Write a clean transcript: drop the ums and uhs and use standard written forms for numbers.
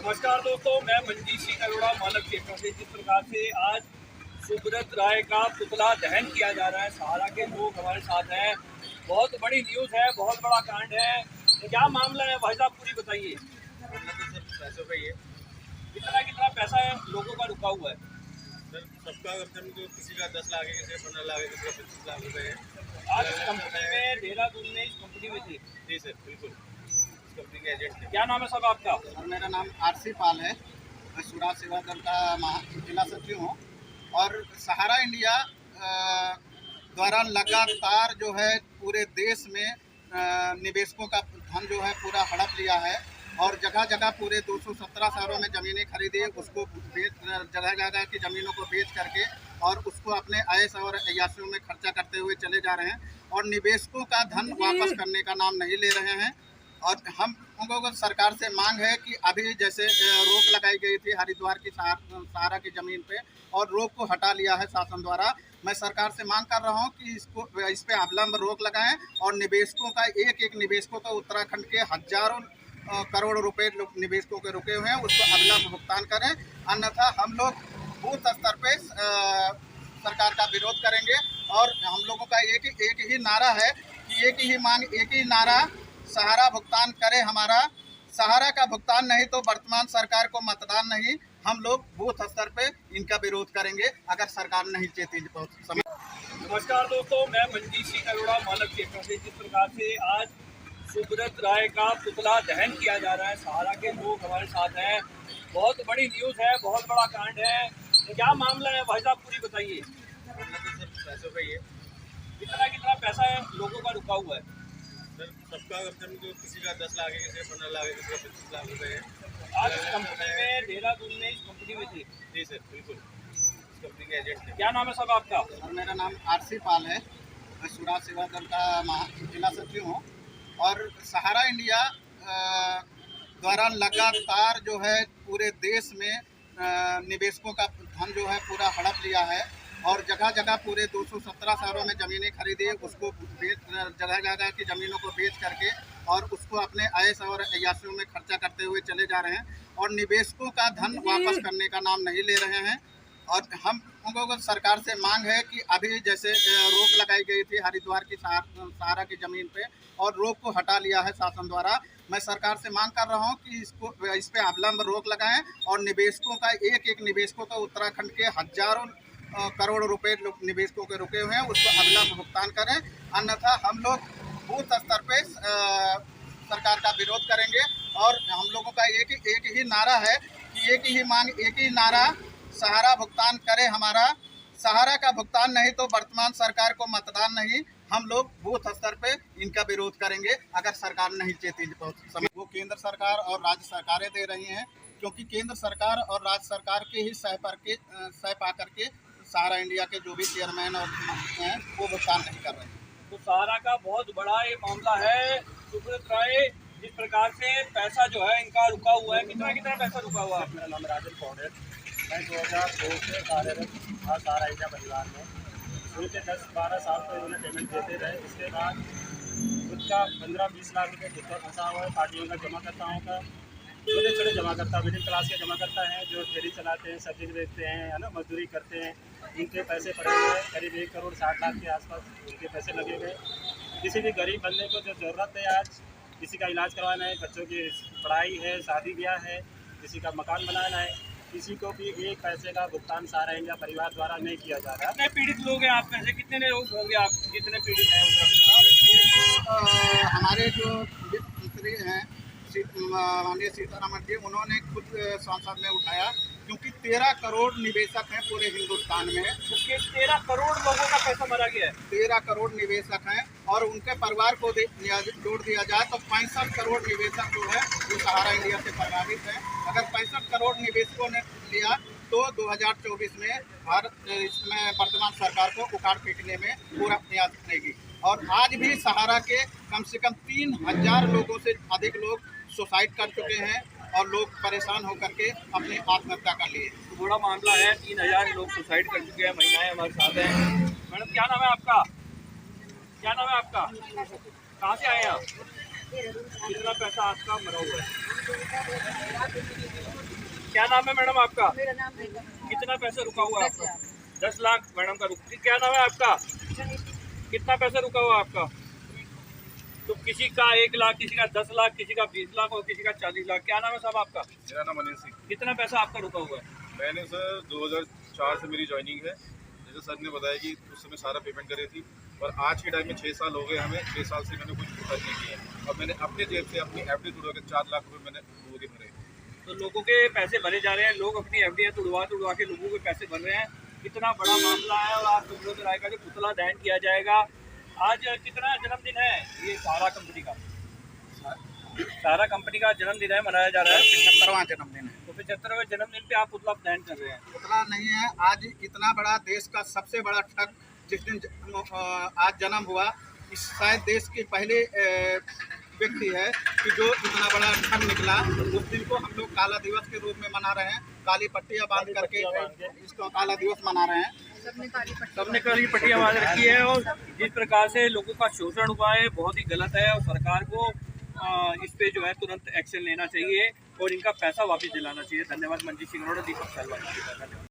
नमस्कार दोस्तों, मैं मनजीत सिंह अरोड़ा मानव क्षेत्र से। जिस प्रकार से आज सुब्रत राय का पुतला दहन किया जा रहा है, सहारा के लोग हमारे साथ हैं। बहुत बड़ी न्यूज़ है, बहुत बड़ा कांड है। क्या मामला है भाई साहब, पूरी बताइए। पैसों का ही है। कितना कितना पैसा है लोगों का रुका हुआ है? सर सबका वेतन तो किसी का 10 लाख है, किसी का 15 लाख है, किसी का 25 लाख रुपए है। आज इस कंपनी में, देहरादून में, इस कंपनी में थे? जी सर, बिल्कुल इस कंपनी के एजेंट थे। क्या नाम है साहब आपका? और मेरा नाम आरसी पाल है। मैं स्वराज सेवा दल का जिला सचिव हूँ। और सहारा इंडिया द्वारा लगातार जो है पूरे देश में निवेशकों का धन जो है पूरा हड़प लिया है और जगह जगह पूरे 217 शहरों में ज़मीनें खरीदी, उसको जगह जगह की ज़मीनों को बेच करके और उसको अपने ऐश और अय्याशियों में खर्चा करते हुए चले जा रहे हैं और निवेशकों का धन वापस करने का नाम नहीं ले रहे हैं। और हम लोगों को सरकार से मांग है कि अभी जैसे रोक लगाई गई थी हरिद्वार की सहारा की ज़मीन पे और रोक को हटा लिया है शासन द्वारा। मैं सरकार से मांग कर रहा हूँ कि इस पे अविलंब रोक लगाएं और निवेशकों का एक निवेशकों का उत्तराखंड के हजारों करोड़ रुपए निवेशकों के रुके हुए हैं, उसको अविलंब भुगतान करें। अन्यथा हम लोग बूथ स्तर पे सरकार का विरोध करेंगे। और हम लोगों का एक ही नारा है कि एक ही मांग, एक ही नारा, सहारा भुगतान करे हमारा। सहारा का भुगतान नहीं तो वर्तमान सरकार को मतदान नहीं। हम लोग बूथ स्तर पे इनका विरोध करेंगे अगर सरकार नहीं चेती। नमस्कार दोस्तों, मैं मनजीत सिंह अरोड़ा मानव क्षेत्र से। जिस प्रकार से आज सुब्रत राय का पुतला दहन किया जा रहा है, सहारा के लोग हमारे साथ हैं। बहुत बड़ी न्यूज़ है, बहुत बड़ा कांड है। क्या मामला है भाई साहब, पूरी बताइए। सर पैसों का ही है। कितना कितना पैसा है लोगों का रुका हुआ है? सर सबका वेतन तो किसी का 10 लाख है, किसी का 15 लाख है, किसी का 25 लाख रुपए है। आज इस कंपनी में, देहरादून में, इस कंपनी में थे? जी सर, बिल्कुल इस कंपनी के एजेंट थे। क्या नाम है साहब आपका? और मेरा नाम आरसी पाल है। मैं स्वराज सेवा दल का जिला सचिव हूँ। और सहारा इंडिया द्वारा लगातार जो है पूरे देश में निवेशकों का धन जो है पूरा हड़प लिया है और जगह जगह पूरे 217 शहरों में ज़मीनें खरीदी, उसको जगह जगह की ज़मीनों को बेच करके और उसको अपने ऐश और अय्याशियों में खर्चा करते हुए चले जा रहे हैं और निवेशकों का धन वापस करने का नाम नहीं ले रहे हैं। और हम लोगों को सरकार से मांग है कि अभी जैसे रोक लगाई गई थी हरिद्वार की सहारा की ज़मीन पे और रोक को हटा लिया है शासन द्वारा। मैं सरकार से मांग कर रहा हूँ कि इस पे अविलंब रोक लगाएं और निवेशकों का एक निवेशकों का उत्तराखंड के हजारों करोड़ रुपए निवेशकों के रुके हुए हैं, उसको अविलंब भुगतान करें। अन्यथा हम लोग बूथ स्तर पे सरकार का विरोध करेंगे। और हम लोगों का एक ही नारा है कि एक ही मांग, एक ही नारा, सहारा भुगतान करे हमारा। सहारा का भुगतान नहीं तो वर्तमान सरकार को मतदान नहीं। हम लोग बूथ स्तर पे इनका विरोध करेंगे अगर सरकार नहीं चेती। वो केंद्र सरकार और राज्य सरकारें दे रही हैं, क्योंकि केंद्र सरकार और राज्य सरकार के ही सह पा करके सहारा इंडिया के जो भी चेयरमैन और हैं वो भुगतान नहीं कर रहे हैं। तो सहारा का बहुत बड़ा ये मामला है। सुब्रत राय, जिस प्रकार से पैसा जो है इनका रुका हुआ है, कितना कितना पैसा रुका हुआ है? मेरा नाम राजन कौर है। मैं 2002 से कार्यरत था सहारा इंडिया परिवार में। शुरू के 10-12 साल तो इन्होंने पेमेंट देते रहे। उसके बाद खुद का 15-20 लाख रुपये खुद का फंसा हुआ है। पार्टियों का जमा करताओं का छोटे छोटे जमा करता, मिडिल क्लास के जमा करता है, जो ठेली चलाते हैं, सब्जी बेचते हैं, है ना, मजदूरी करते हैं, उनके पैसे पड़े हुए हैं। करीब 1 करोड़ 60 लाख के आसपास उनके पैसे लगे हुए। किसी भी गरीब बंदे को जो ज़रूरत है, आज किसी का इलाज करवाना है, बच्चों की पढ़ाई है, शादी ब्याह है, किसी का मकान बनाना है, किसी को भी एक पैसे का भुगतान सहारा इंडिया परिवार द्वारा नहीं किया जा रहा। कितने पीड़ित लोग हैं आप में से? कितने लोग होंगे आप कितने पीड़ित हैं? हमारे जो वित्त मंत्री हैं माननीय सीतारमण जी, उन्होंने खुद संसद में उठाया, क्योंकि 13 करोड़ निवेशक हैं पूरे हिंदुस्तान में। 13 करोड़ लोगों का पैसा मरा गया है। 13 करोड़ निवेशक हैं और उनके परिवार को जोड़ दिया जाए तो 65 करोड़ निवेशक जो है वो सहारा इंडिया से प्रभावित है। अगर 65 करोड़ निवेशकों ने लिया तो 2024 में भारत इसमें वर्तमान सरकार को उखाड़ फेंकने में पूरा प्रयास करेगी। और आज भी सहारा के कम से कम 3000 लोगों से अधिक लोग सुसाइड कर चुके हैं और लोग परेशान होकर के अपने आत्महत्या कर लिए। तो बड़ा मामला है, 3000 लोग सुसाइड कर चुके हैं। महिलाएं हमारे साथ हैं। मैडम, क्या नाम है आपका? क्या नाम है आपका? कहाँ से आए हैं आप? कितना पैसा आपका मरा हुआ है? क्या नाम है मैडम आपका? मेरा नाम है कितना पैसा रुका हुआ है 10 आपका? लाख। 10 लाख मैडम का रुक। क्या नाम है आपका? कितना पैसा रुका हुआ है आपका? तो किसी का 1 लाख, किसी का 10 लाख, किसी का 20 लाख और किसी का 40 लाख। क्या नाम है साहब आपका? मेरा नाम अनिल सिंह। कितना पैसा आपका रुका हुआ है? मैंने सर 2004 से मेरी ज्वाइनिंग है। जैसे सर ने बताया कि उस समय सारा पेमेंट करी थी, और आज के टाइम में 6 साल हो गए हमें। 6 साल से मैंने कुछ भुगतान नहीं किया, और मैंने अपने जेब से अपनी एफडी तोड़ के 4 लाख रुपए मैंने लोगों के भरे। तो लोगों के पैसे भरे जा रहे हैं, लोग अपनी एफडी तुड़वा के लोगों के पैसे भर रहे हैं। कितना बड़ा मामला है। और आज सुब्रत राय का जो पुतला दहन किया जाएगा। आज कितना जन्मदिन है ये सहारा कंपनी का? सहारा कंपनी का जन्मदिन है, मनाया जा रहा है। 75वां जन्मदिन है। तो 75वें जन्मदिन पे आप पुतला दहन कर रहे हैं। उतना नहीं है। आज इतना बड़ा देश का सबसे बड़ा ठग जिस दिन आज जन्म हुआ, इस शायद देश के पहले व्यक्ति है कि जो इतना बड़ा ठग निकला। उस दिन को हम लोग काला दिवस के रूप में मना रहे हैं। काली पट्टियां बांध करके इसको काला दिवस मना रहे हैं। सबने काली पट्टियां बांध रखी है। और जिस प्रकार से लोगों का शोषण हुआ है बहुत ही गलत है। और सरकार को इस पे जो है तुरंत एक्शन लेना चाहिए और इनका पैसा वापस दिलाना चाहिए। धन्यवाद। मंजीत सिंह अरोड़ा, दीपक सलवा। धन्यवाद।